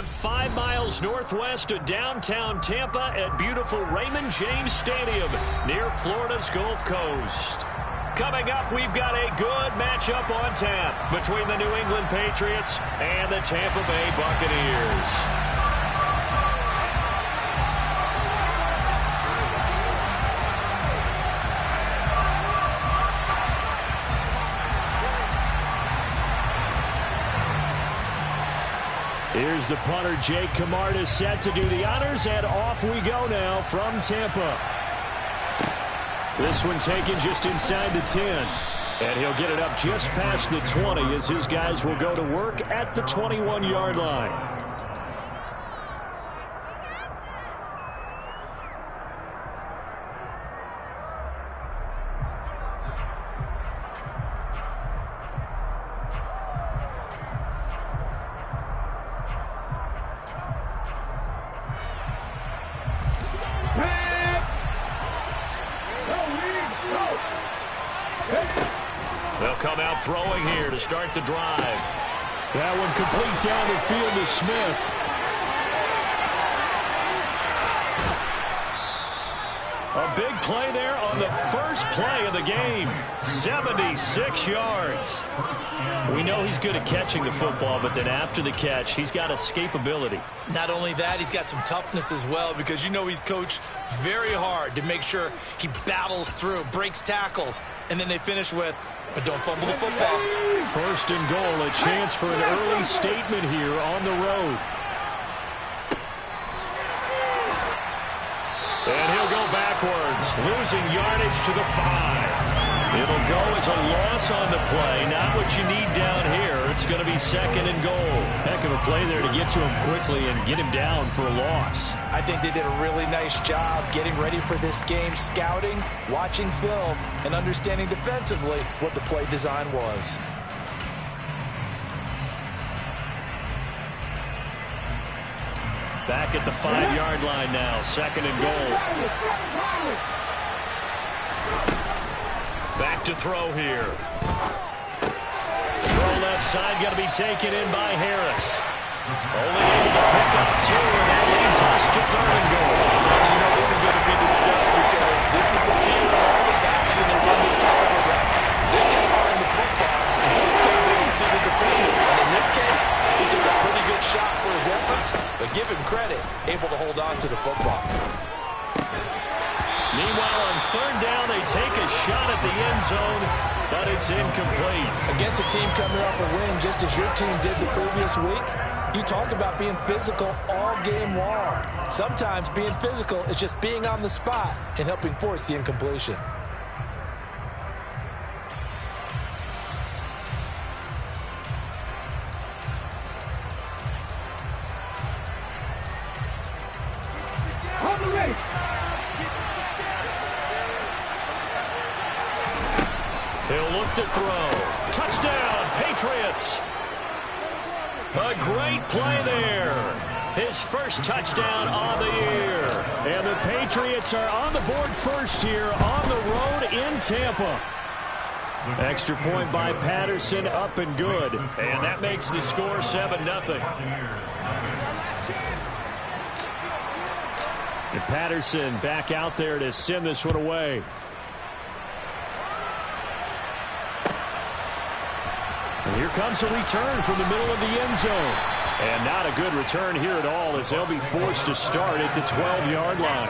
about 5 miles northwest of downtown Tampa at beautiful Raymond James Stadium near Florida's Gulf Coast. Coming up, we've got a good matchup on tap between the New England Patriots and the Tampa Bay Buccaneers. Here's the punter, Jake Camarda, set to do the honors, and off we go now from Tampa. This one taken just inside the 10, and he'll get it up just past the 20 as his guys will go to work at the 21-yard line. They'll come out throwing here to start the drive. That one complete down the field to Smith. A big play there on the first play of the game. 76 yards. We know he's good at catching the football, but then after the catch, he's got escapability. Not only that, he's got some toughness as well, because you know he's coached very hard to make sure he battles through, breaks tackles, and then they finish with, but don't fumble the football. First and goal, a chance for an early statement here on the road. And he'll go backwards, losing yardage to the 5. It'll go as a loss on the play. Not what you need down here. It's going to be second and goal. Heck of a play there to get to him quickly and get him down for a loss. I think they did a really nice job getting ready for this game, scouting, watching film, and understanding defensively what the play design was. Back at the 5-yard line now, second and goal. Back to throw here. Throw left side, got to be taken in by Harris. Only able to pick up 2, and that leads us to third and goal. And you know this is going to be discussed because this is the key to all the backs when they run this type of a route. They can find the football, and sometimes they don't see the defender. And in this case, he took a pretty good shot for his efforts, but give him credit, able to hold on to the football. Meanwhile, on third down, they take a shot at the end zone, but it's incomplete. Against a team coming off a win, just as your team did the previous week, you talk about being physical all game long. Sometimes being physical is just being on the spot and helping force the incompletion. He'll look to throw. Touchdown, Patriots. A great play there. His first touchdown on the year. And the Patriots are on the board first here on the road in Tampa. Extra point by Patterson, up and good. And that makes the score 7-0. And Patterson back out there to send this one away. And here comes a return from the middle of the end zone. And not a good return here at all as they'll be forced to start at the 12-yard line.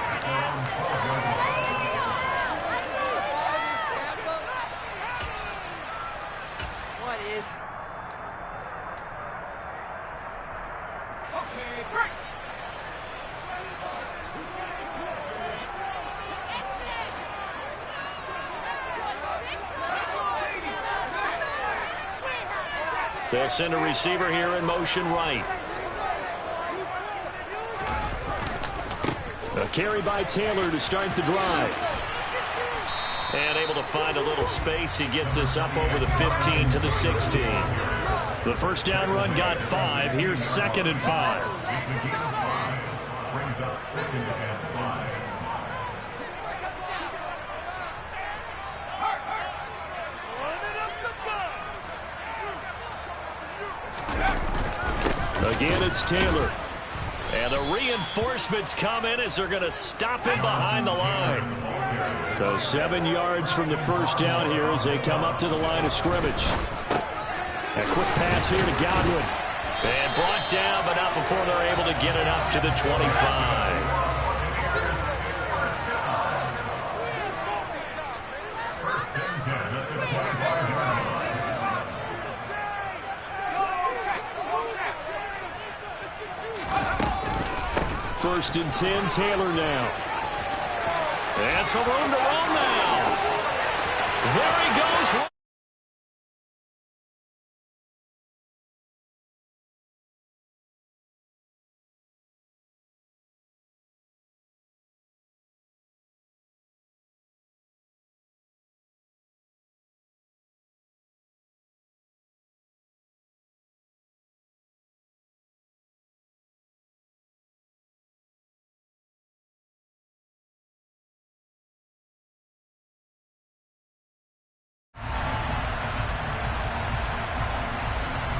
They'll send a receiver here in motion right. A carry by Taylor to start the drive. And able to find a little space. He gets us up over the 15 to the 16. The first down run got 5. Here's second and 5. Brings up second and 5. Again, it's Taylor. the reinforcements come in as they're going to stop him behind the line. So 7 yards from the first down here as they come up to the line of scrimmage. A quick pass here to Godwin. And brought down, but not before they're able to get it up to the 25. First and 10, Taylor now. And some room to run now. There he goes.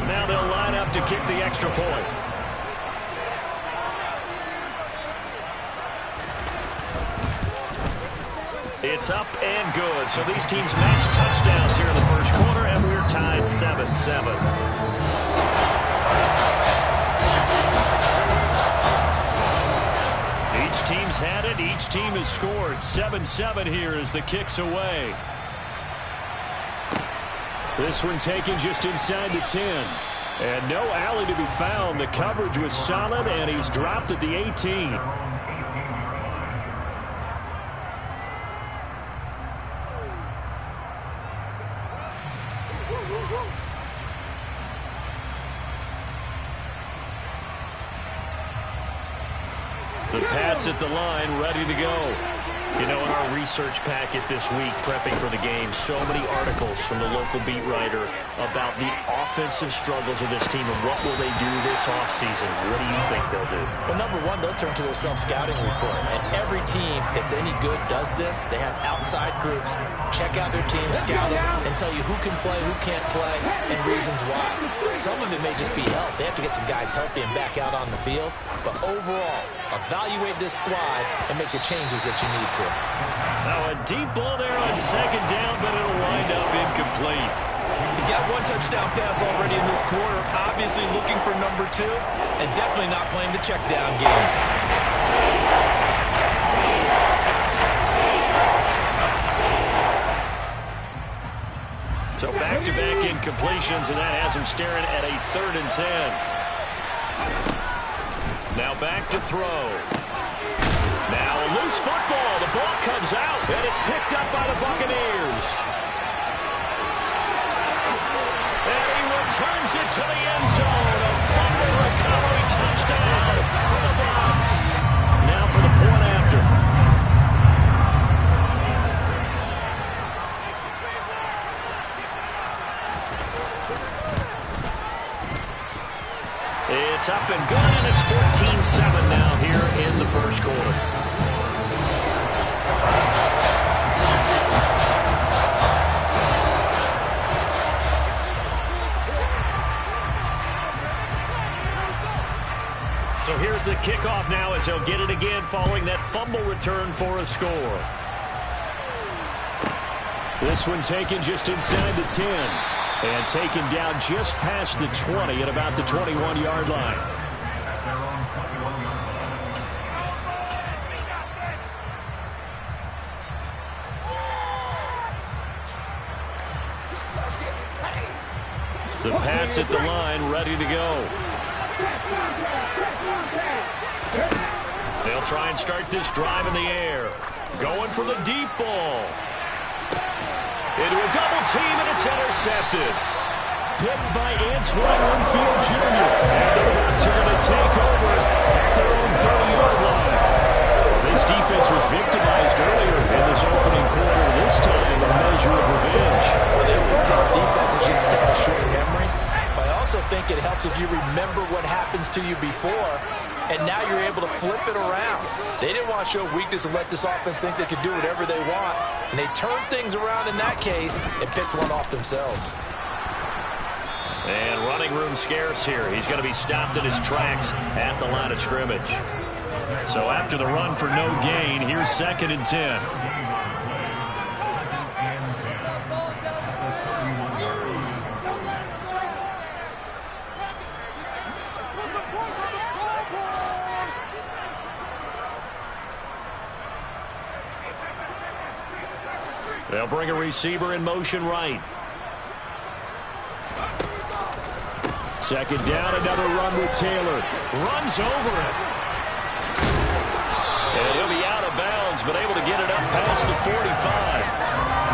Now they'll line up to kick the extra point. It's up and good. So these teams match touchdowns here in the first quarter, and we're tied 7-7. Each team's had it. Each team has scored. 7-7 here as the kick's away. This one taken just inside the 10. And no alley to be found. The coverage was solid, and he's dropped at the 18. The Pats at the line, ready to go. You know, in our research packet this week, prepping for the game, so many articles from the local beat writer about the offensive struggles of this team and what will they do this offseason. What do you think they'll do? Well, number one, they'll turn to their self-scouting report. And every team that's any good does this. They have outside groups, check out their team, scout them, and tell you who can play, who can't play, and reasons why. Some of it may just be health. They have to get some guys healthy and back out on the field. But overall, evaluate this squad and make the changes that you need to. Now a deep ball there on second down, but it'll wind up incomplete. He's got one touchdown pass already in this quarter, obviously looking for number 2, and definitely not playing the check down game. So back-to-back incompletions, and that has him staring at a 3rd and 10. Now back to throw. Now a loose football. The ball comes out, and it's picked up by the Buccaneers. And he returns it to the end zone. A fumble recovery touchdown for the Bucs. Now for the point after. It's up and good, and it's 14-7 now here in the first quarter. So here's the kickoff now as he'll get it again following that fumble return for a score. This one taken just inside the 10. And taken down just past the 20 at about the 21-yard line. The Pats at the line, ready to go. They'll try and start this drive in the air. Going for the deep ball. Into a double team, and it's intercepted. Picked by Antoine Winfield Jr. And the Bucs are going to take over at their own 30-yard line. This defense was victimized earlier in this opening quarter. This time, a measure of revenge. Well, they always tell defenses you have to have a short memory. But I also think it helps if you remember what happens to you before, and now you're able to flip it around. They didn't want to show weakness and let this offense think they could do whatever they want. And they turned things around in that case and picked one off themselves. And running room scarce here. He's going to be stopped in his tracks at the line of scrimmage. So after the run for no gain, here's 2nd and 10. They'll bring a receiver in motion right. 2nd down, another run with Taylor. Runs over it. And he'll be out of bounds, but able to get it up past the 45.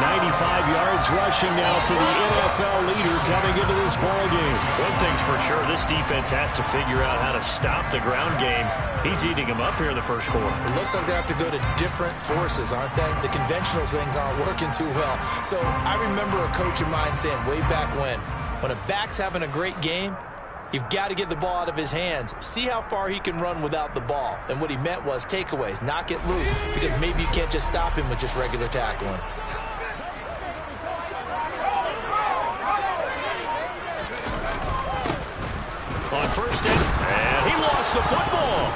95 yards rushing now for the NFL leader coming into this ballgame. One thing's for sure, this defense has to figure out how to stop the ground game. He's eating them up here in the first quarter. It looks like they have to go to different forces, aren't they? The conventional things aren't working too well. So I remember a coach of mine saying way back when a back's having a great game, you've got to get the ball out of his hands. See how far he can run without the ball. And what he meant was takeaways, knock it loose, because maybe you can't just stop him with just regular tackling. On 1st and he lost the football.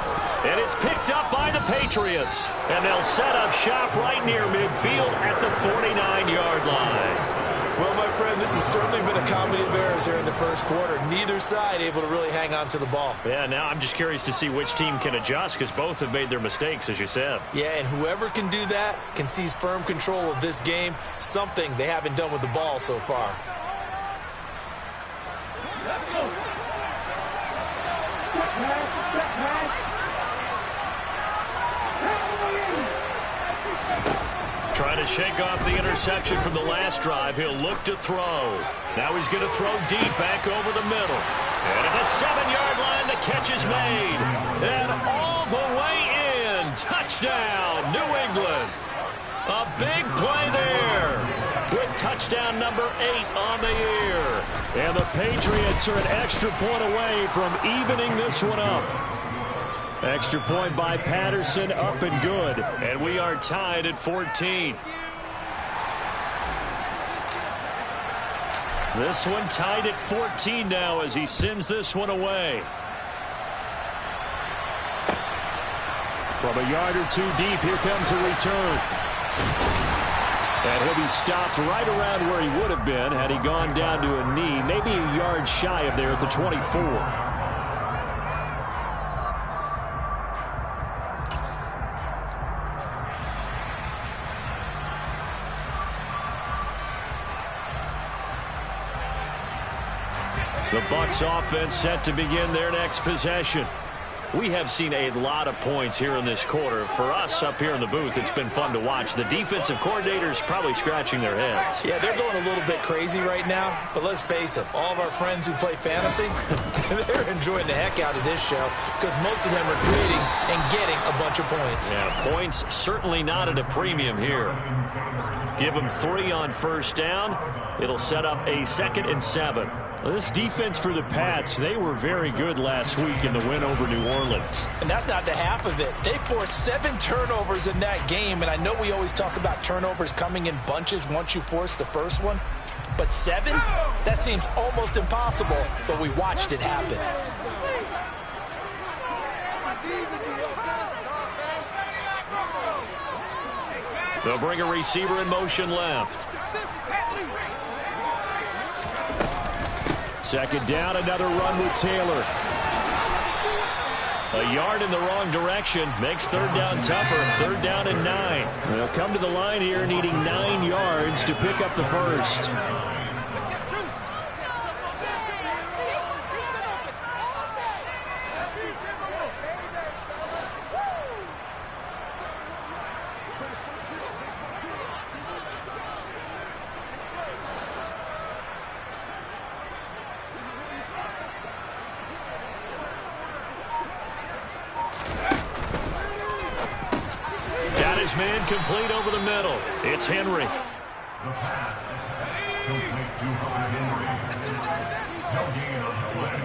And it's picked up by the Patriots. And they'll set up shop right near midfield at the 49-yard line. Well, my friend, this has certainly been a comedy of errors here in the first quarter. Neither side able to really hang on to the ball. Yeah, now I'm just curious to see which team can adjust because both have made their mistakes, as you said. Yeah, and whoever can do that can seize firm control of this game, something they haven't done with the ball so far. Trying to shake off the interception from the last drive. He'll look to throw. Now he's going to throw deep back over the middle. And at the 7-yard line, the catch is made. And all the way in. Touchdown, New England. A big play there with touchdown number 8 on the year. And the Patriots are an extra point away from evening this one up. Extra point by Patterson, up and good. And we are tied at 14. This one tied at 14 now as he sends this one away. From a yard or two deep, here comes a return. And he'll be stopped right around where he would have been had he gone down to a knee, maybe a yard shy of there at the 24. The Bucs offense set to begin their next possession. We have seen a lot of points here in this quarter. For us up here in the booth, it's been fun to watch. The defensive coordinators probably scratching their heads. Yeah, they're going a little bit crazy right now. But let's face it, all of our friends who play fantasy, they're enjoying the heck out of this show because most of them are creating and getting a bunch of points. Yeah, points certainly not at a premium here. Give them 3 on 1st down. It'll set up a 2nd and 7. This defense for the Pats, they were very good last week in the win over New Orleans. And that's not the half of it. They forced 7 turnovers in that game, and I know we always talk about turnovers coming in bunches once you force the first one, but 7? That seems almost impossible, but we watched it happen. They'll bring a receiver in motion left. 2nd down, another run with Taylor. A yard in the wrong direction makes 3rd down tougher. 3rd down and 9. They'll come to the line here needing 9 yards to pick up the first. Man complete over the middle. It's Henry. The pass. Complete to Henry. No gain on the play.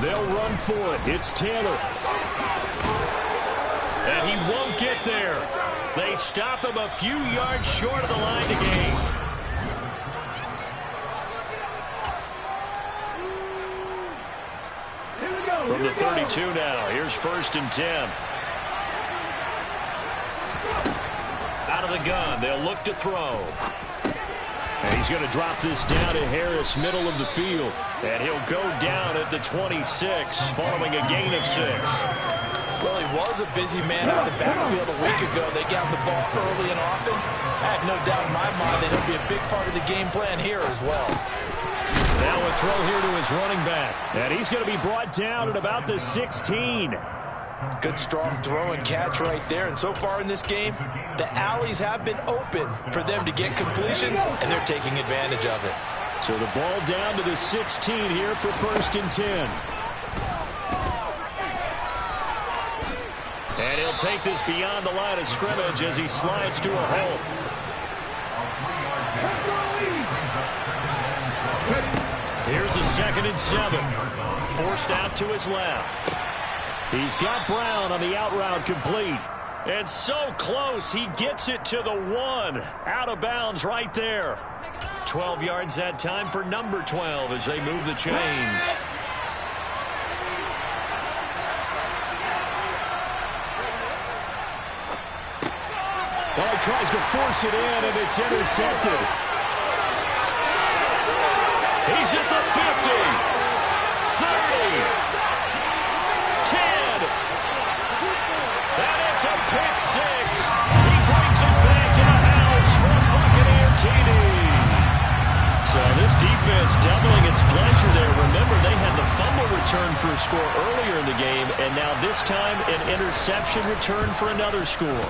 They'll run for it. It's Taylor. And he won't get there. They stop him a few yards short of the line to gain. From the 32 now, here's 1st and 10. Out of the gun, they'll look to throw. And he's going to drop this down to Harris, middle of the field. And he'll go down at the 26, following a gain of 6. Well, he was a busy man out of the backfield a week ago. They got the ball early and often. I have no doubt in my mind that he'll be a big part of the game plan here as well. Now a throw here to his running back. And he's going to be brought down at about the 16. Good, strong throw and catch right there. And so far in this game, the alleys have been open for them to get completions, and they're taking advantage of it. So the ball down to the 16 here for 1st and 10. And he'll take this beyond the line of scrimmage as he slides to a hole. Here's a 2nd and 7. Forced out to his left. He's got Brown on the out route complete. And so close, he gets it to the 1. Out of bounds right there. 12 yards that time for number 12 as they move the chains. Well, he tries to force it in, and it's intercepted. He's at the 50, 30, 10, and it's a pick 6. He brings it back to the house for a Buccaneer TD. So this defense doubling its pleasure there. Remember, they had the fumble return for a score earlier in the game, and now this time an interception return for another score.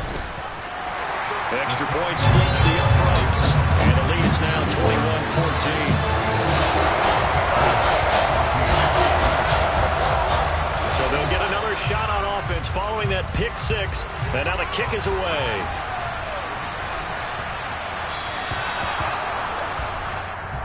Extra point splits the uprights, and the lead is now 21-14. So they'll get another shot on offense following that pick 6, and now the kick is away.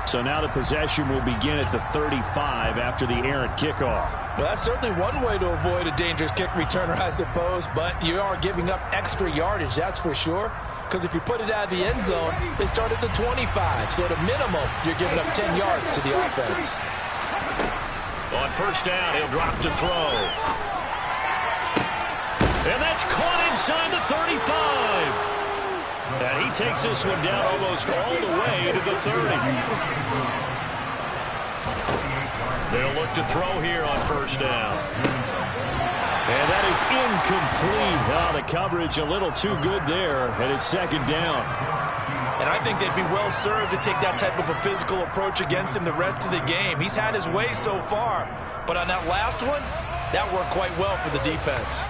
So now the possession will begin at the 35 after the errant kickoff. Well, that's certainly one way to avoid a dangerous kick returner, I suppose, but you are giving up extra yardage, that's for sure. Because if you put it out of the end zone, they start at the 25. So at a minimum, you're giving up 10 yards to the offense. On 1st down, he'll drop to throw. And that's caught inside the 35. And he takes this one down almost all the way to the 30. They'll look to throw here on 1st down. And that is incomplete. Oh, the coverage a little too good there, and it's 2nd down. And I think they'd be well served to take that type of a physical approach against him the rest of the game. He's had his way so far, but on that last one, that worked quite well for the defense.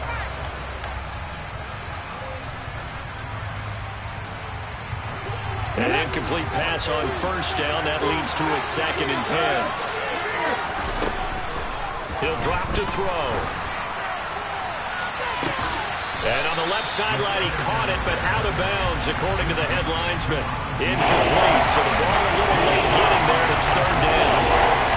An incomplete pass on 1st down. That leads to a 2nd and 10. He'll drop to throw. And on the left sideline, he caught it, but out of bounds, according to the head linesman. Incomplete, so the ball a little late getting there, and it's 3rd down.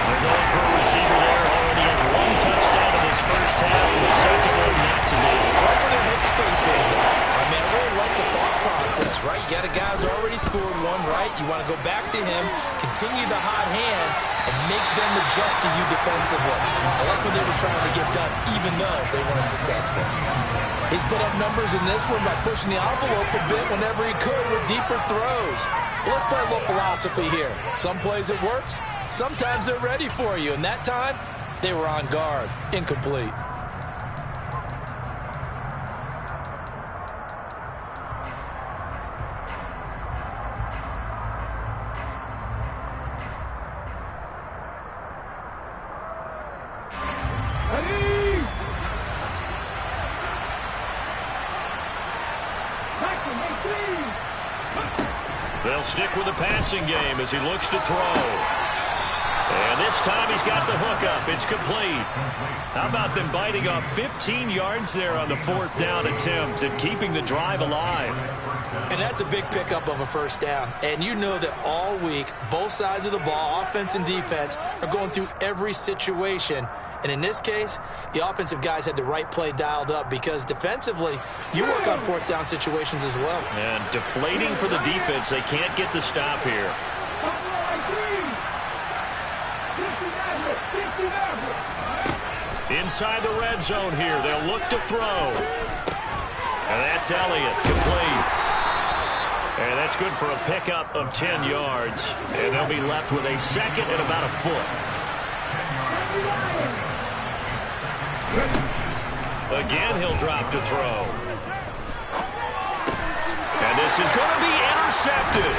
They're going for a receiver there. Already has 1 touchdown in this 1st half. The 2nd one not to be. I like where their headspace is, though. I mean, I really like the thought process, right? You got a guy who's already scored 1, right? You want to go back to him, continue the hot hand, and make them adjust to you defensively. I like what they were trying to get done, even though they weren't successful. He's put up numbers in this one by pushing the envelope a bit whenever he could with deeper throws. Well, let's play a little philosophy here. Some plays it works, sometimes they're ready for you, and that time, they were on guard. Incomplete. They'll stick with the passing game as he looks to throw. And this time he's got the hook up. It's complete. How about them biting off 15 yards there on the 4th down attempt and keeping the drive alive? And that's a big pickup of a 1st down. And you know that all week, both sides of the ball, offense and defense, are going through every situation. And in this case, the offensive guys had the right play dialed up because defensively, you work on 4th down situations as well. And deflating for the defense. They can't get the stop here. Inside the red zone here. They'll look to throw. And that's Elliott, complete. And that's good for a pickup of 10 yards. And they'll be left with a second and about a foot. Again, he'll drop to throw. And this is going to be intercepted.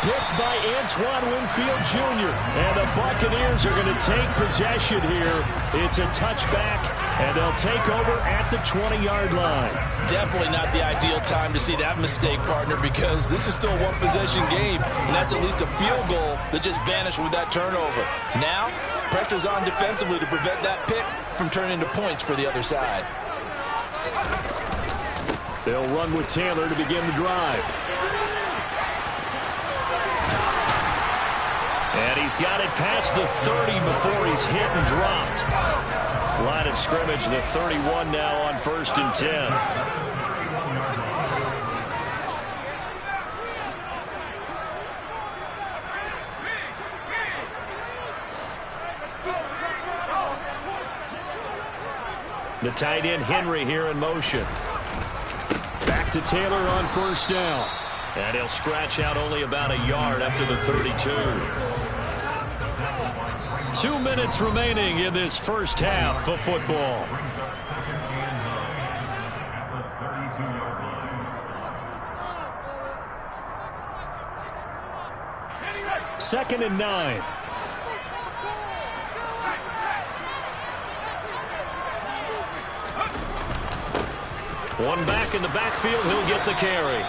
Picked by Antoine Winfield Jr. And the Buccaneers are going to take possession here. It's a touchback, and they'll take over at the 20-yard line. Definitely not the ideal time to see that mistake, partner, because this is still a one-possession game, and that's at least a field goal that just vanished with that turnover. Now, pressure's on defensively to prevent that pick from turning into points for the other side. They'll run with Taylor to begin the drive. And he's got it past the 30 before he's hit and dropped. Line of scrimmage, the 31 now on 1st and 10. The tight end Henry here in motion. Back to Taylor on 1st down. And he'll scratch out only about a yard up to the 32. 2 minutes remaining in this first half of football. 2nd and 9. One back in the backfield, he'll get the carry.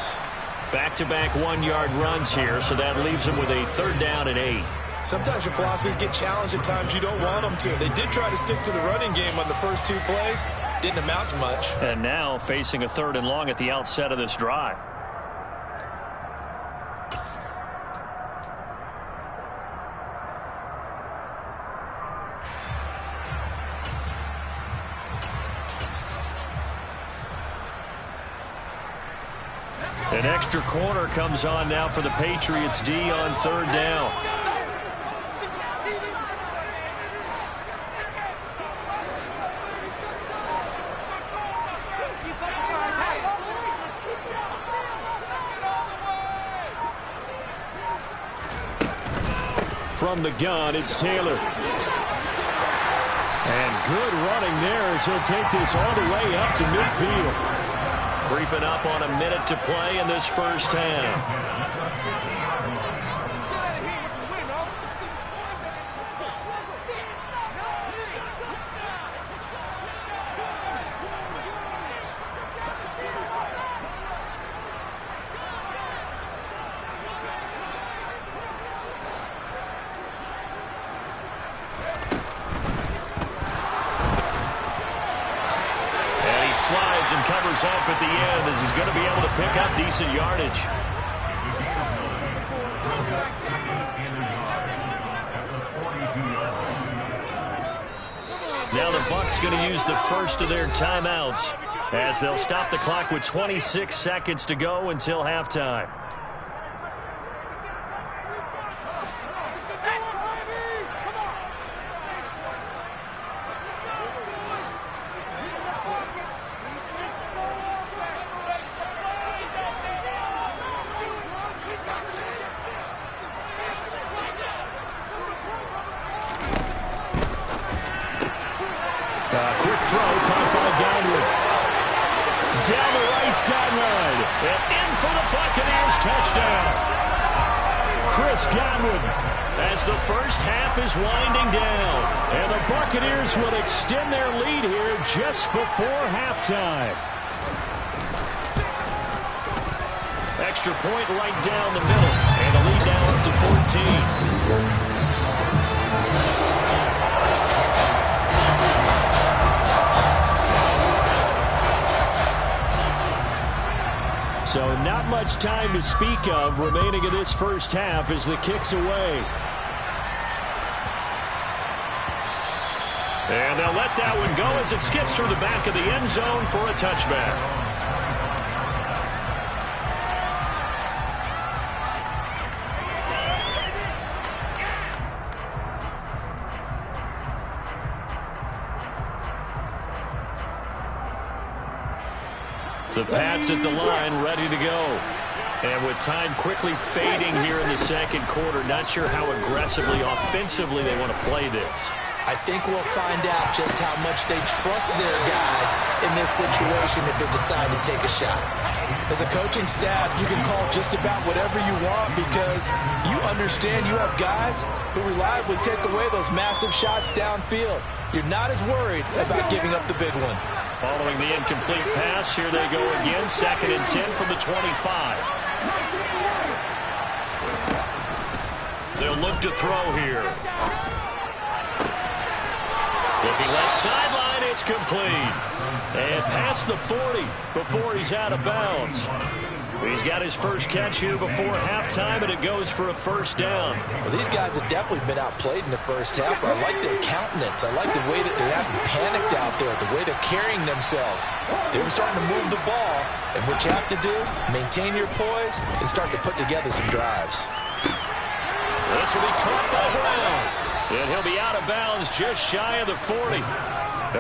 Back-to-back 1-yard runs here, so that leaves him with a 3rd down and 8. Sometimes your philosophies get challenged at times you don't want them to. They did try to stick to the running game on the first 2 plays. Didn't amount to much. And now facing a 3rd and long at the outset of this drive. An extra corner comes on now for the Patriots D on 3rd down. From the gun, it's Taylor. And good running there as he'll take this all the way up to midfield. Creeping up on a minute to play in this first half. Slides and covers up at the end as he's going to be able to pick up decent yardage. Now the Bucs going to use the first of their timeouts as they'll stop the clock with 26 seconds to go until halftime. Quick throw caught by Godwin. Down the right sideline. And in for the Buccaneers touchdown. Chris Godwin. As the first half is winding down. And the Buccaneers will extend their lead here just before halftime. Extra point right down the middle. And the lead down up to 14. So not much time to speak of remaining in this first half as the kick's away. And they'll let that one go as it skips through the back of the end zone for a touchback. The Pats at the line, ready to go. And with time quickly fading here in the second quarter, not sure how aggressively, offensively they want to play this. I think we'll find out just how much they trust their guys in this situation if they decide to take a shot. As a coaching staff, you can call just about whatever you want because you understand you have guys who reliably take away those massive shots downfield. You're not as worried about giving up the big one. Following the incomplete pass, here they go again, 2nd and 10 from the 25. They'll look to throw here. Looking left sideline, it's complete. And past the 40 before he's out of bounds. He's got his first catch here before halftime, and it goes for a first down. Well, these guys have definitely been outplayed in the first half. I like their countenance. I like the way that they haven't panicked out there, the way they're carrying themselves. They're starting to move the ball, and what you have to do, maintain your poise and start to put together some drives. This will be caught by Brown. And he'll be out of bounds just shy of the 40.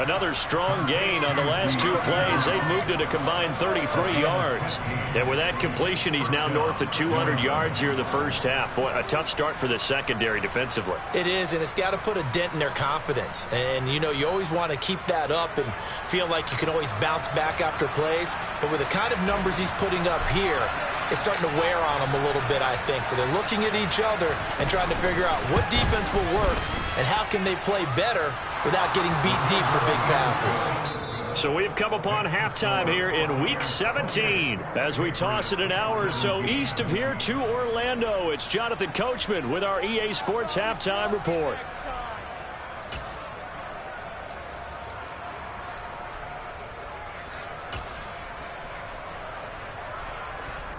Another strong gain on the last two plays. They've moved it a combined 33 yards. And with that completion, he's now north of 200 yards here in the first half. Boy, a tough start for the secondary defensively. It is, and it's got to put a dent in their confidence. And, you know, you always want to keep that up and feel like you can always bounce back after plays. But with the kind of numbers he's putting up here, it's starting to wear on them a little bit, I think. So they're looking at each other and trying to figure out what defense will work and how can they play better without getting beat deep for big passes. So we've come upon halftime here in Week 17. As we toss it an hour or so east of here to Orlando, it's Jonathan Coachman with our EA Sports Halftime Report.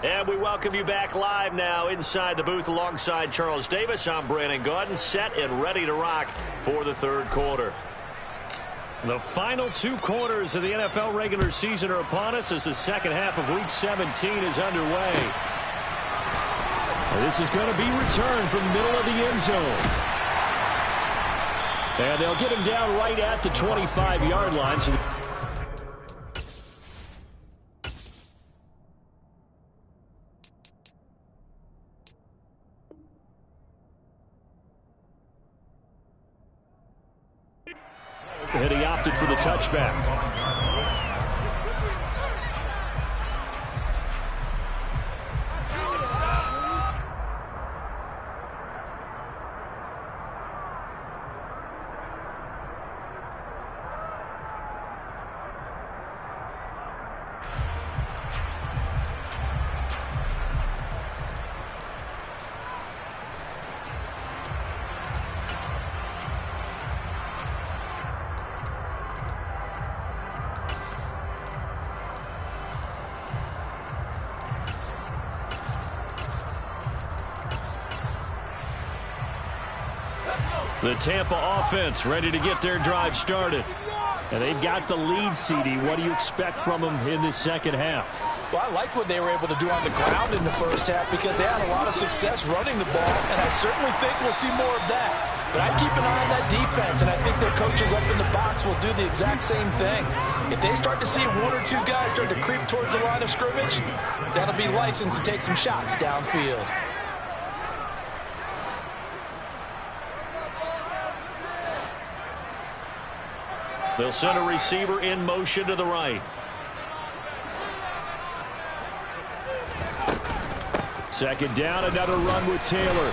And we welcome you back live now inside the booth alongside Charles Davis. I'm Brandon Gaudin, set and ready to rock for the third quarter. The final two quarters of the NFL regular season are upon us as the second half of Week 17 is underway. And this is going to be returned from the middle of the end zone. And they'll get him down right at the 25-yard line. So and he opted for the touchback. The Tampa offense ready to get their drive started. And they've got the lead, CD. What do you expect from them in this second half? Well, I like what they were able to do on the ground in the first half because they had a lot of success running the ball, and I certainly think we'll see more of that. But I'd keep an eye on that defense, and I think their coaches up in the box will do the exact same thing. If they start to see one or two guys start to creep towards the line of scrimmage, that'll be licensed to take some shots downfield. They'll send a receiver in motion to the right. Second down, another run with Taylor.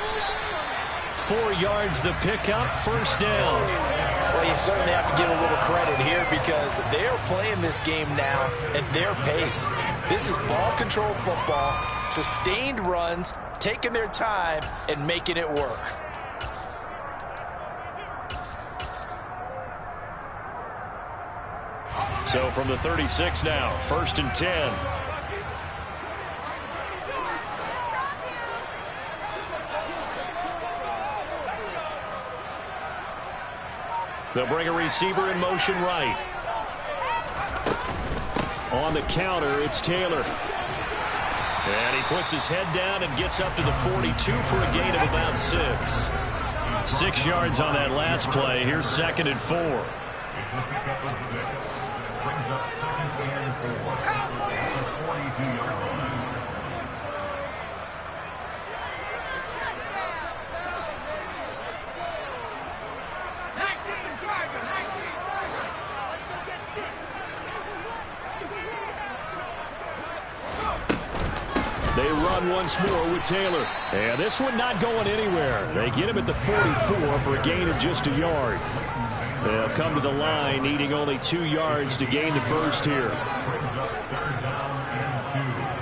4 yards the pickup, first down. Well, you certainly have to give a little credit here because they're playing this game now at their pace. This is ball control football, sustained runs, taking their time and making it work. So from the 36 now, 1st and 10. They'll bring a receiver in motion right. On the counter, it's Taylor. And he puts his head down and gets up to the 42 for a gain of about 6. 6 yards on that last play. Here's 2nd and 4. Brings up 6. Brings up 2nd and 4. 22-yard line. They run once more with Taylor. And this one not going anywhere. They get him at the 44 for a gain of just a yard. They'll come to the line needing only 2 yards to gain the first here. Brings up 3rd down and 2.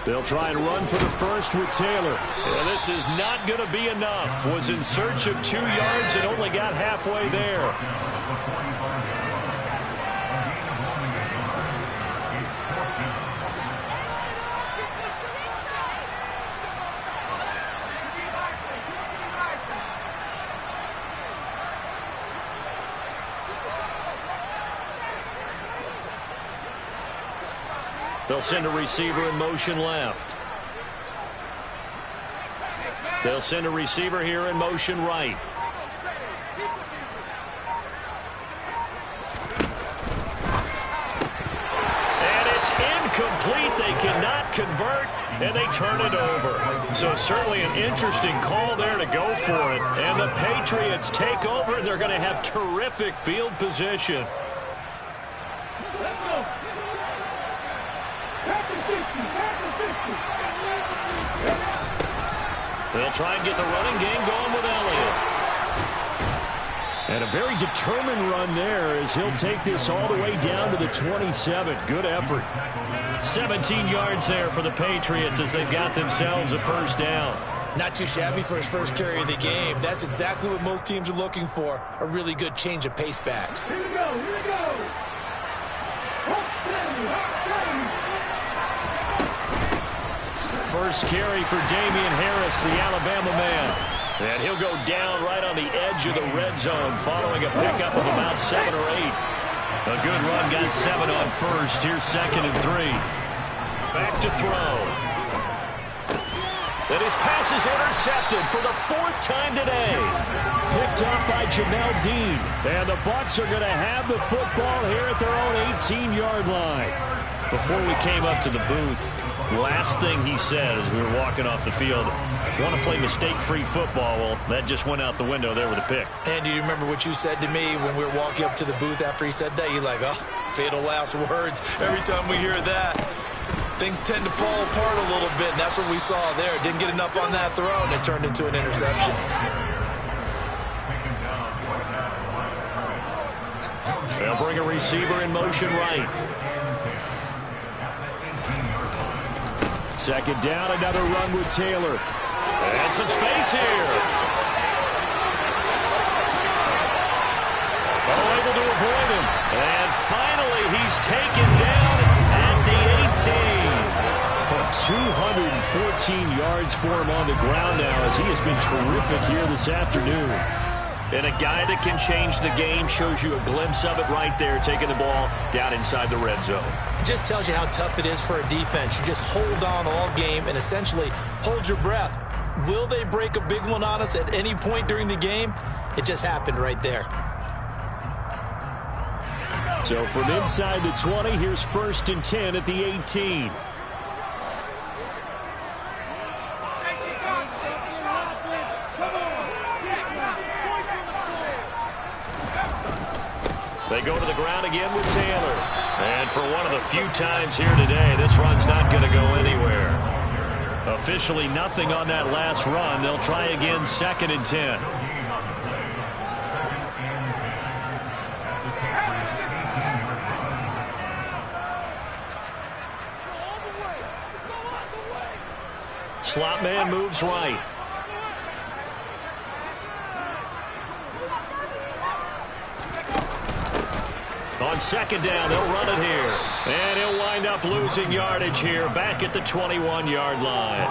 They'll try and run for the first with Taylor. And this is not going to be enough. Was in search of 2 yards and only got halfway there. They'll send a receiver in motion left. They'll send a receiver here in motion right. And it's incomplete. They cannot convert, and they turn it over. So certainly an interesting call there to go for it. And the Patriots take over, and they're going to have terrific field position. They'll try and get the running game going with Elliott. And a very determined run there as he'll take this all the way down to the 27. Good effort. 17 yards there for the Patriots as they've got themselves a first down. Not too shabby for his first carry of the game. That's exactly what most teams are looking for, a really good change of pace back. Here we go, here we go. First carry for Damian Harris, the Alabama man. And he'll go down right on the edge of the red zone following a pickup of about 7 or 8. A good run, got 7 on first. Here's 2nd and 3. Back to throw. And his pass is intercepted for the 4th time today. Picked off by Jamel Dean. And the Bucs are going to have the football here at their own 18-yard line. Before we came up to the booth, last thing he said as we were walking off the field, want to play mistake-free football. Well, that just went out the window there with a pick. And do you remember what you said to me when we were walking up to the booth after he said that? You're like, oh, fatal last words. Every time we hear that, things tend to fall apart a little bit, and that's what we saw there. Didn't get enough on that throw, and it turned into an interception. They'll bring a receiver in motion right. 2nd down, another run with Taylor. And some space here. Oh, able to avoid him. And finally, he's taken down at the 18. 214 yards for him on the ground now as he has been terrific here this afternoon. And a guy that can change the game, shows you a glimpse of it right there, taking the ball down inside the red zone. It just tells you how tough it is for a defense. You just hold on all game and essentially hold your breath. Will they break a big one on us at any point during the game? It just happened right there. So from inside the 20, here's 1st and 10 at the 18. They go to the ground again with Taylor. And for one of the few times here today, this run's not going to go anywhere. Officially nothing on that last run. They'll try again, 2nd and 10. Slot man moves right. On 2nd down, they'll run it here. And he'll wind up losing yardage here back at the 21-yard line.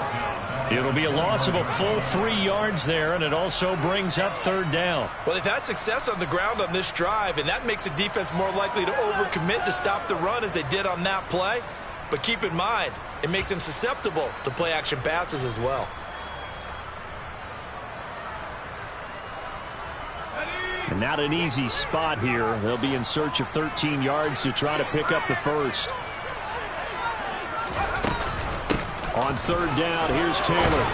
It'll be a loss of a full 3 yards there, and it also brings up 3rd down. Well, they've had success on the ground on this drive, and that makes a defense more likely to overcommit to stop the run as they did on that play. But keep in mind, it makes them susceptible to play-action passes as well. And not an easy spot here. They'll be in search of 13 yards to try to pick up the first. On 3rd down, here's Taylor.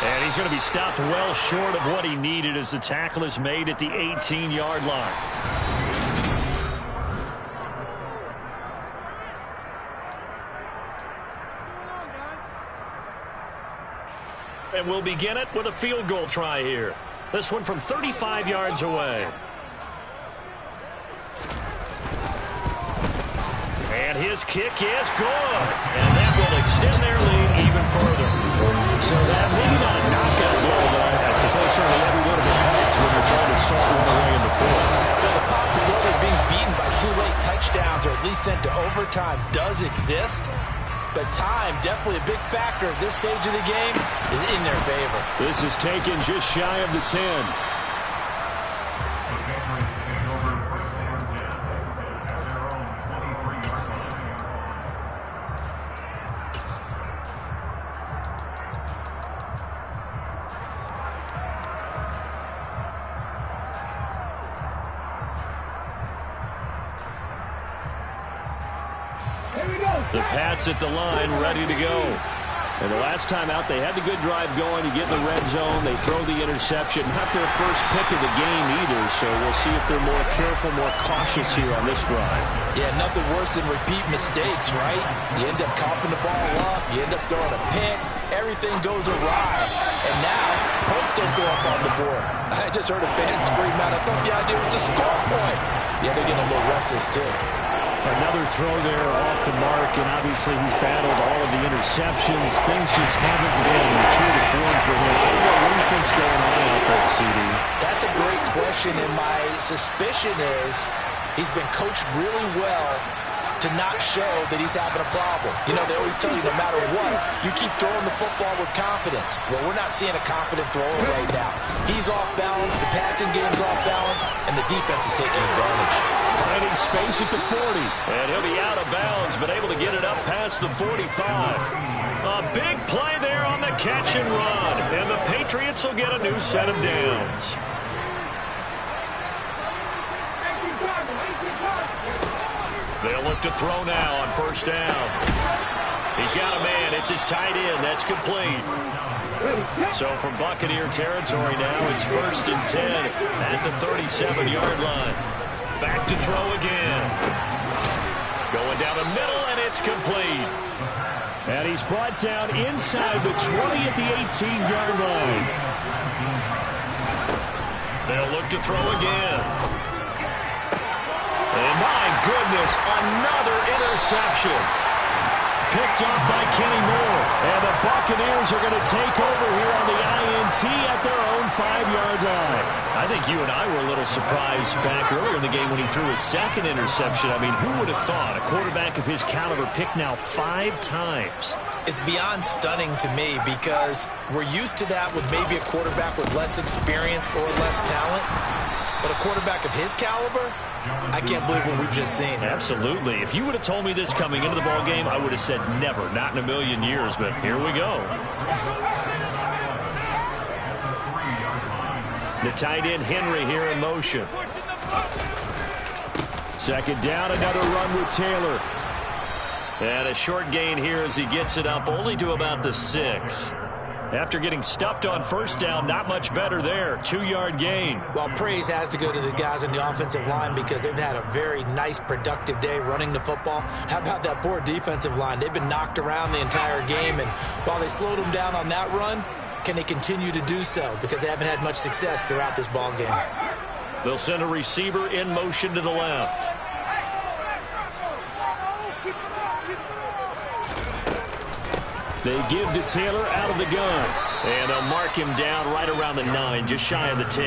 And he's going to be stopped well short of what he needed as the tackle is made at the 18-yard line. And we'll begin it with a field goal try here. This one from 35 yards away. And his kick is good. And that will extend their lead even further. So that maybe not a knockout blow, but I suppose certainly every little bit helps when you're trying to sort one away in the fourth. The possibility of being beaten by 2 late touchdowns or at least sent to overtime does exist. But time, definitely a big factor at this stage of the game, is in their favor. This is taken just shy of the 10. The Pats at the line, ready to go. And the last time out, they had the good drive going. You get in the red zone, they throw the interception. Not their first pick of the game either, so we'll see if they're more careful, more cautious here on this drive. Yeah, nothing worse than repeat mistakes, right? You end up coughing the ball up, you end up throwing a pick, everything goes awry. And now, points don't go up on the board. I just heard a fan scream out, I thought the idea was to score points. Yeah, they're getting a little restless, too. Another throw there off the mark, and obviously he's battled all of the interceptions. Things just haven't been true to form for him. I don't know what you think's going on out there, CD. That's a great question, and my suspicion is he's been coached really well to not show that he's having a problem. You know, they always tell you no matter what, you keep throwing the football with confidence. Well, we're not seeing a confident thrower right now. He's off balance, the passing game's off balance, and the defense is taking advantage. Finding space at the 40. And he'll be out of bounds, but able to get it up past the 45. A big play there on the catch and run. And the Patriots will get a new set of downs. They'll look to throw now on 1st down. He's got a man. It's his tight end. That's complete. So from Buccaneer territory now, it's 1st and 10 at the 37-yard line. Back to throw again. Going down the middle, and it's complete. And he's brought down inside the 20 at the 18-yard line. They'll look to throw again. And my goodness, another interception. Picked up by Kenny Moore. And the Buccaneers are going to take over here on the INT at their own 5-yard line. I think you and I were a little surprised back earlier in the game when he threw his 2nd interception. I mean, who would have thought a quarterback of his caliber picked now 5 times? It's beyond stunning to me because we're used to that with maybe a quarterback with less experience or less talent. But a quarterback of his caliber, I can't believe what we've just seen. Absolutely. If you would have told me this coming into the ball game, I would have said never, not in a million years. But here we go. The tight end Henry here in motion. 2nd down, another run with Taylor. And a short gain here as he gets it up only to about the 6. After getting stuffed on 1st down, not much better there. 2-yard gain. Well, praise has to go to the guys on the offensive line because they've had a very nice, productive day running the football. How about that poor defensive line? They've been knocked around the entire game, and while they slowed them down on that run, can they continue to do so? Because they haven't had much success throughout this ball game. They'll send a receiver in motion to the left. They give to Taylor out of the gun. And they'll mark him down right around the 9, just shy of the 10.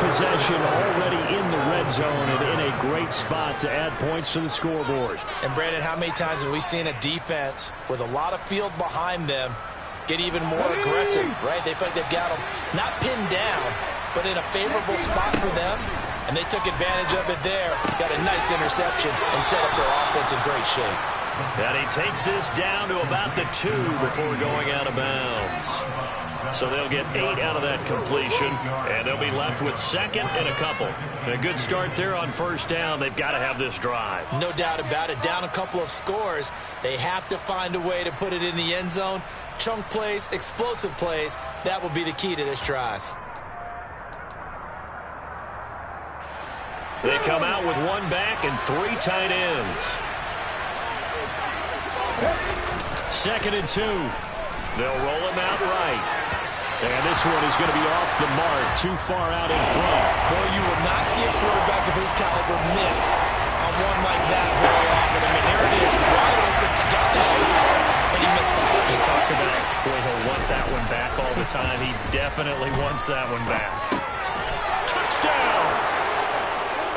possession, already in the red zone and in a great spot to add points to the scoreboard. And, Brandon, how many times have we seen a defense with a lot of field behind them get even more aggressive, right? They feel like they've got them not pinned down, but in a favorable spot for them, and they took advantage of it there. Got a nice interception and set up their offense in great shape. And he takes this down to about the 2 before going out of bounds. So they'll get 8 out of that completion, and they'll be left with second and a couple. A good start there on first down. They've got to have this drive. No doubt about it. Down a couple of scores. They have to find a way to put it in the end zone. Chunk plays, explosive plays. That will be the key to this drive. They come out with 1 back and 3 tight ends. Second and 2. They'll roll him out right. And this one is going to be off the mark, too far out in front. Boy, you will not see a quarterback of his caliber miss on one like that very often. I mean, there it is, wide open, got the shot, and he misfired. You talk about, boy, he'll want that one back all the time. He definitely wants that one back. Touchdown!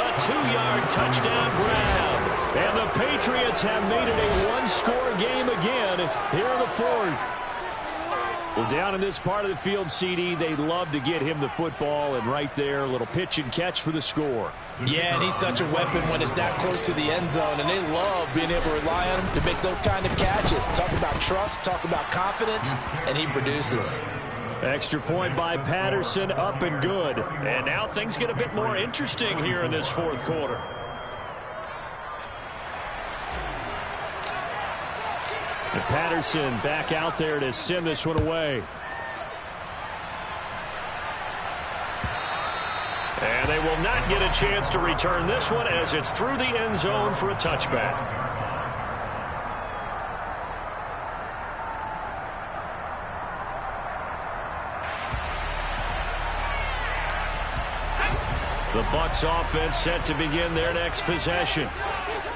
A 2-yard touchdown grab. And the Patriots have made it a 1-score game again here in the 4th. Well, down in this part of the field, CD, they love to get him the football, and right there, a little pitch and catch for the score. Yeah, and he's such a weapon when it's that close to the end zone, and they love being able to rely on him to make those kind of catches. Talk about trust, talk about confidence, and he produces. Extra point by Patterson, up and good. And now things get a bit more interesting here in this 4th quarter. And Patterson back out there to send this one away. And they will not get a chance to return this one as it's through the end zone for a touchback. The Bucs offense set to begin their next possession.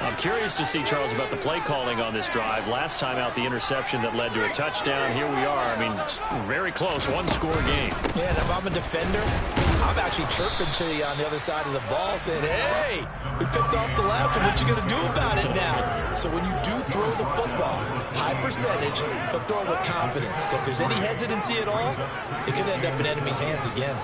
I'm curious to see, Charles, about the play calling on this drive. Last time out, the interception that led to a touchdown. Here we are. I mean, very close, 1-score game. Yeah, and if I'm a defender, I'm actually chirping to you on the other side of the ball saying, hey, we picked off the last one. What you going to do about it now? So when you do throw the football, high percentage, but throw it with confidence. If there's any hesitancy at all, it could end up in enemy's hands again.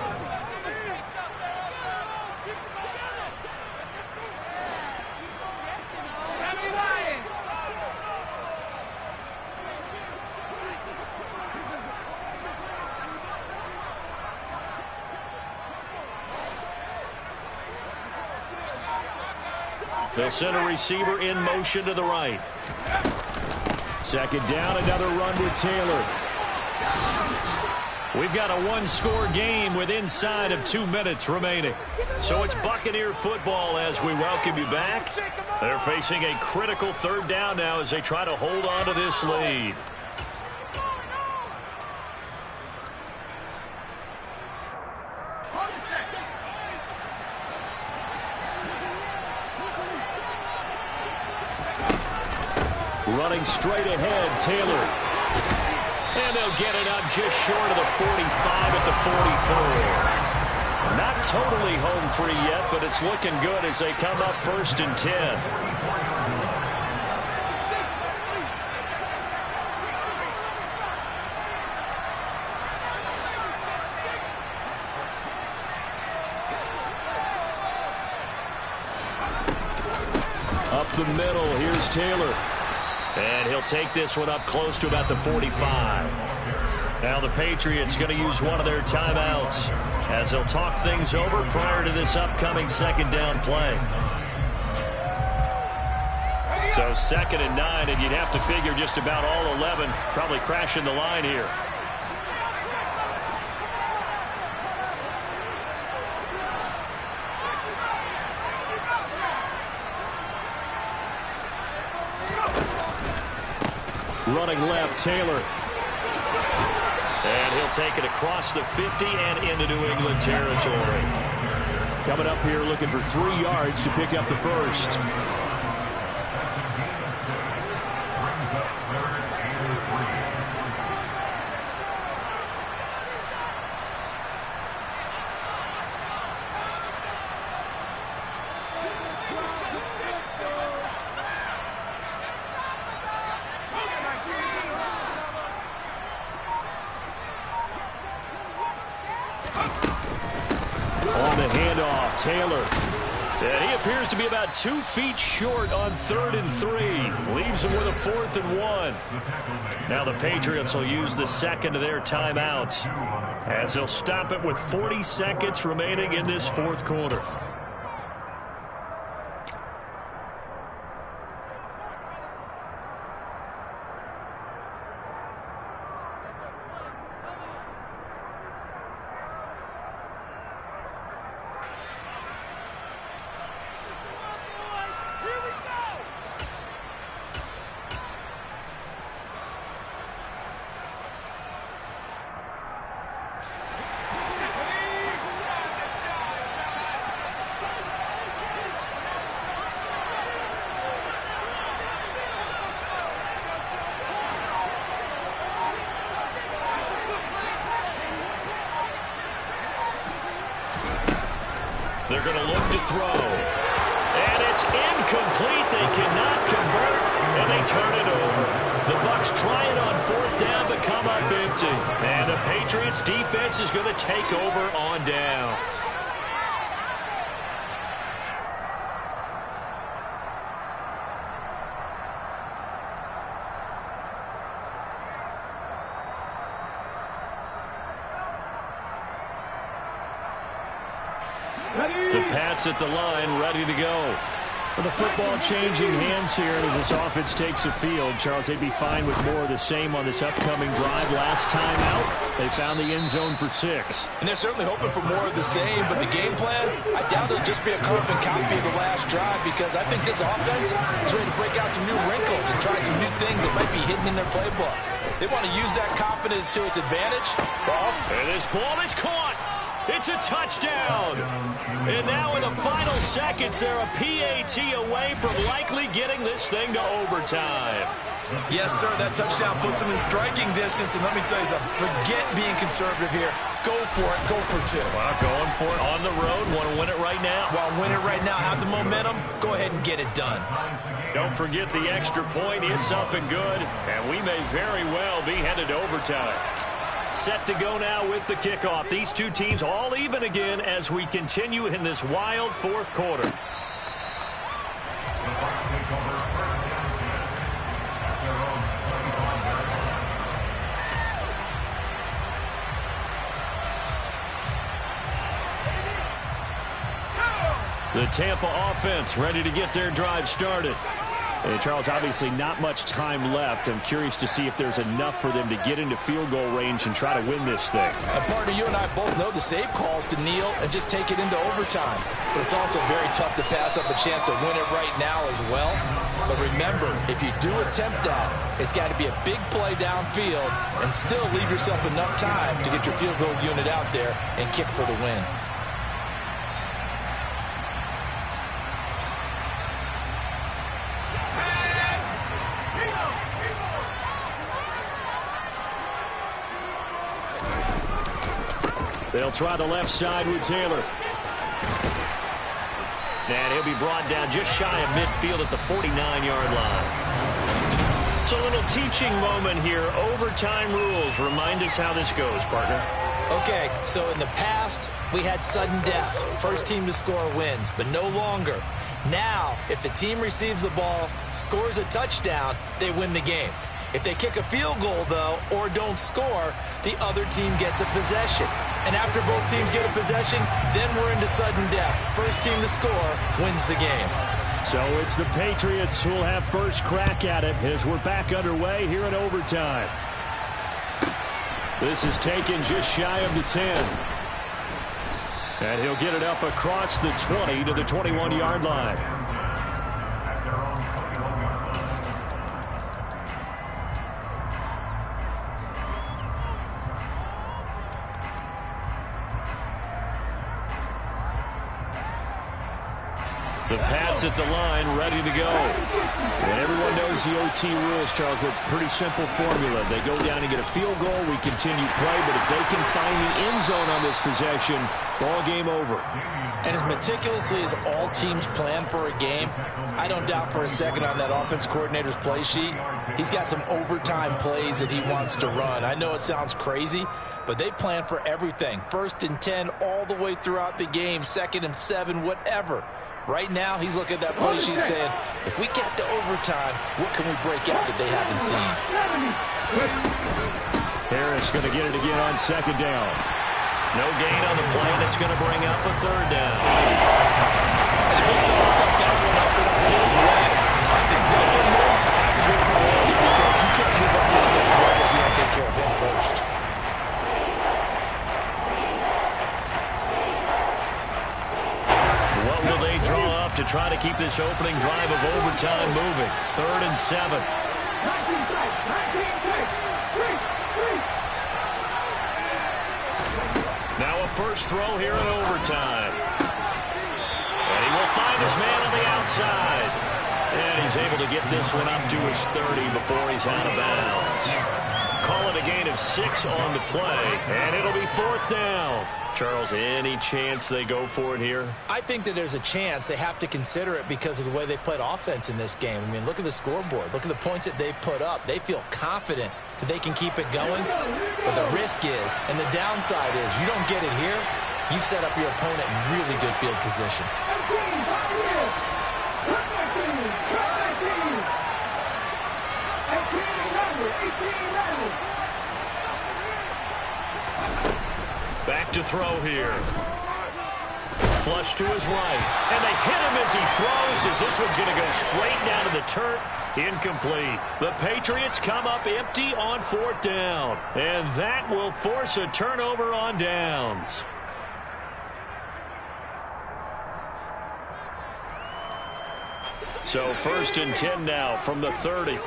They'll send a receiver in motion to the right. Second down, another run with Taylor. We've got a 1-score game with inside of 2 minutes remaining. So it's Buccaneer football as we welcome you back. They're facing a critical 3rd down now as they try to hold on to this lead. Running straight ahead, Taylor. And they'll get it up just short of the 45 at the 44. Not totally home free yet, but it's looking good as they come up 1st and 10. Up the middle, here's Taylor. And he'll take this one up close to about the 45. Now the Patriots going to use one of their timeouts as they'll talk things over prior to this upcoming 2nd down play. So 2nd and 9, and you'd have to figure just about all 11 probably crashing the line here. Running left, Taylor. And he'll take it across the 50 and into New England territory. Coming up here looking for 3 yards to pick up the first. to be about 2 feet short on 3rd and 3. Leaves them with a 4th and 1. Now the Patriots will use the second of their timeouts as they'll stop it with 40 seconds remaining in this 4th quarter. They're going to look to throw. And it's incomplete. They cannot convert, and they turn it over. The Bucs try it on 4th down, but come up empty. And the Patriots defense is going to take over on down. The Pats at the line, ready to go. Well, the football changing hands here as this offense takes the field. Charles, they'd be fine with more of the same on this upcoming drive. Last time out, they found the end zone for 6. And they're certainly hoping for more of the same, but the game plan, I doubt it'll just be a carbon copy of the last drive, because I think this offense is ready to break out some new wrinkles and try some new things that might be hidden in their playbook. They want to use that confidence to its advantage. And this ball is caught. It's a touchdown. And now in the final seconds, they're a PAT away from likely getting this thing to overtime. Yes, sir, that touchdown puts them in striking distance. And let me tell you something, forget being conservative here. Go for it. Go for 2. Well, going for it on the road. Want to win it right now. Well, win it right now. Have the momentum. Go ahead and get it done. Don't forget the extra point. It's up and good. And we may very well be headed to overtime. Set to go now with the kickoff. These two teams all even again as we continue in this wild 4th quarter. The Tampa offense ready to get their drive started. And Charles, obviously not much time left. I'm curious to see if there's enough for them to get into field goal range and try to win this thing. Partner, you and I both know the save calls to kneel and just take it into overtime. But it's also very tough to pass up a chance to win it right now as well. But remember, if you do attempt that, it's got to be a big play downfield and still leave yourself enough time to get your field goal unit out there and kick for the win. They'll try the left side with Taylor. And he'll be brought down just shy of midfield at the 49-yard line. It's a little teaching moment here. Overtime rules. Remind us how this goes, partner. Okay, so in the past, we had sudden death. First team to score wins, but no longer. Now, if the team receives the ball, scores a touchdown, they win the game. If they kick a field goal, though, or don't score, the other team gets a possession. And after both teams get a possession, then we're into sudden death. First team to score wins the game. So it's the Patriots who will have first crack at it as we're back underway here in overtime. This is taken just shy of the 10. And he'll get it up across the 20 to the 21-yard line. The Pats at the line, ready to go. And everyone knows the OT rules, Charles, but pretty simple formula. They go down and get a field goal, we continue play, but if they can find the end zone on this possession, ball game over. And as meticulously as all teams plan for a game, I don't doubt for a second on that offense coordinator's play sheet, he's got some overtime plays that he wants to run. I know it sounds crazy, but they plan for everything. 1st and 10 all the way throughout the game, 2nd and 7, whatever. Right now, he's looking at that play sheet saying, if we get to overtime, what can we break out that they haven't seen? Harris going to get it again on second down. No gain on the play, and it's going to bring up a third down. And the big fella stepped that one up in a big way. I think doubling him has a big priority because you can't move up to the next level if you don't take care of him first. What will they draw up to try to keep this opening drive of overtime moving? 3rd and 7. Now a first throw here in overtime. And he will find his man on the outside. And he's able to get this one up to his 30 before he's out of bounds. Call it a gain of 6 on the play, and it'll be 4th down. Charles, any chance they go for it here? I think that there's a chance. They have to consider it because of the way they played offense in this game. I mean, look at the scoreboard. Look at the points that they've put up. They feel confident that they can keep it going. But the risk is, and the downside is, you don't get it here, you've set up your opponent in really good field position. Back to throw here. Flush to his right. And they hit him as he throws, as this one's going to go straight down to the turf. Incomplete. The Patriots come up empty on 4th down. And that will force a turnover on downs. So 1st and 10 now from the 30.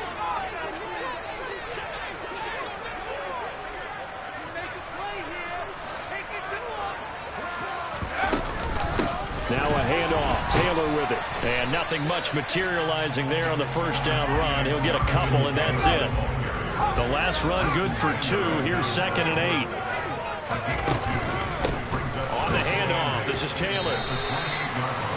Now a handoff. Taylor with it. And nothing much materializing there on the first down run. He'll get a couple, and that's it. The last run good for 2. Here's 2nd and 8. On the handoff, this is Taylor.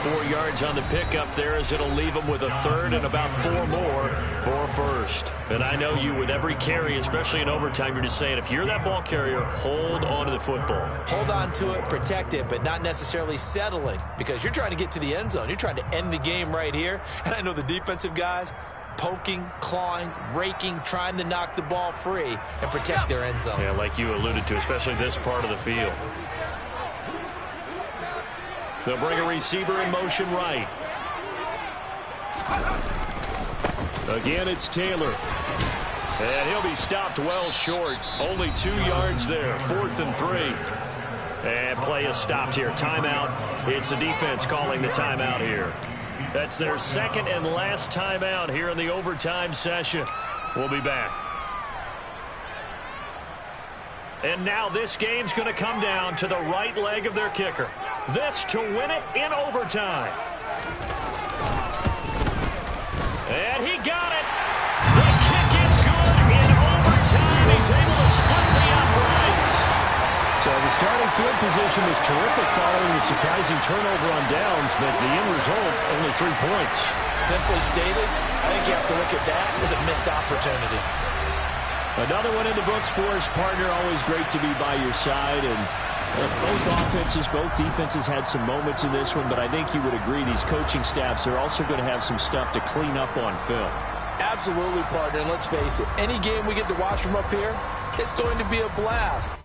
4 yards on the pickup there as it'll leave him with a 3rd and about 4 more for 1st. And I know you, with every carry, especially in overtime, you're just saying, if you're that ball carrier, hold on to the football. Hold on to it, protect it, but not necessarily settling because you're trying to get to the end zone. You're trying to end the game right here. And I know the defensive guys poking, clawing, raking, trying to knock the ball free and protect their end zone. Yeah, like you alluded to, especially this part of the field. They'll bring a receiver in motion right. Again, it's Taylor. And he'll be stopped well short. Only 2 yards there. 4th and 3. And play is stopped here. Timeout. It's the defense calling the timeout here. That's their 2nd and last timeout here in the overtime session. We'll be back. And now this game's going to come down to the right leg of their kicker. This to win it in overtime. And he got it. The kick is good in overtime. He's able to split the uprights. So the starting field position was terrific following the surprising turnover on downs, but the end result, only 3 points. Simply stated, I think you have to look at that as a missed opportunity. Another one in the books for his partner. Always great to be by your side. And both offenses, both defenses had some moments in this one, but I think you would agree these coaching staffs are also going to have some stuff to clean up on film. Absolutely, partner. And let's face it, any game we get to watch from up here, it's going to be a blast.